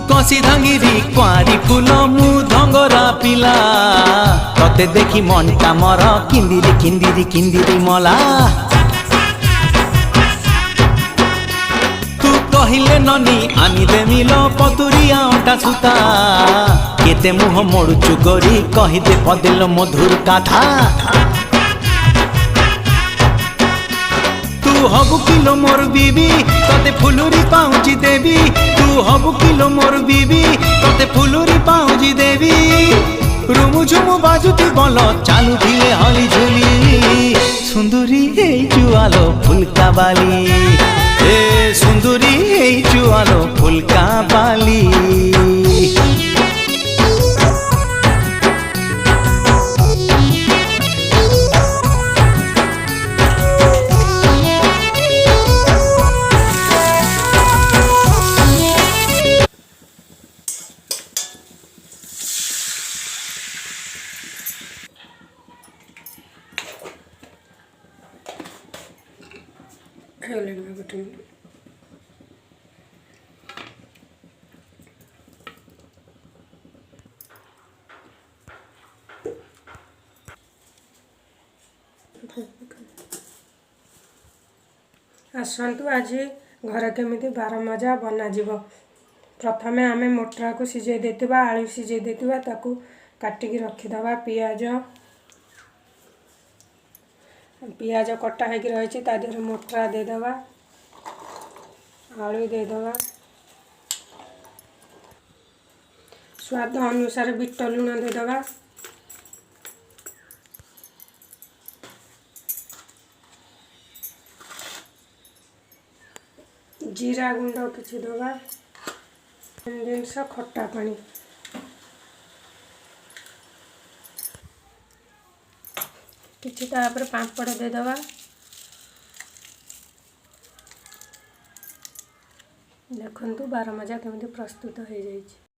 कसी धांगिरी कुआरी फूल मु धंगरा पिला तते देखी मनटा मर किंदिरी किंदिरी किंदिरी मला तू कहिले ननी आनी देमिलो पतुरिया अंटा सुता केते मुह मोड़ुचु गोरी कहिदे पदेलो मधुर कथा तू हबु किलो मोर बीबी तते फुलुरी पाउची देवी तू हबु किलो मोर बीबी तते फुलुरी पाउची देवी रुमु झुमु बाजुती बल चालू धिले हली झुली सुंदरी हे जुआलो फुलका बाली ए सुंदरी हे जुआलो फुलका बाली आसतु आज घर केमिति बार मजा बना जीवो। प्रथमे आमे मोटरा को सिझे देतिबा आलू सिझे देतिबा ताकू काटिकी रखिदबा पियाज कटा होगी रही ता देहरे मोटरा देदबा आलू देदबा स्वाद अनुसार बिट लुण देदबा जीरा गुंड किछि दबा जिनस खट्टा पानी किछि तापर पापड़ देदबा देखंतु बार मजा केमिति प्रस्तुत हो जाइछि।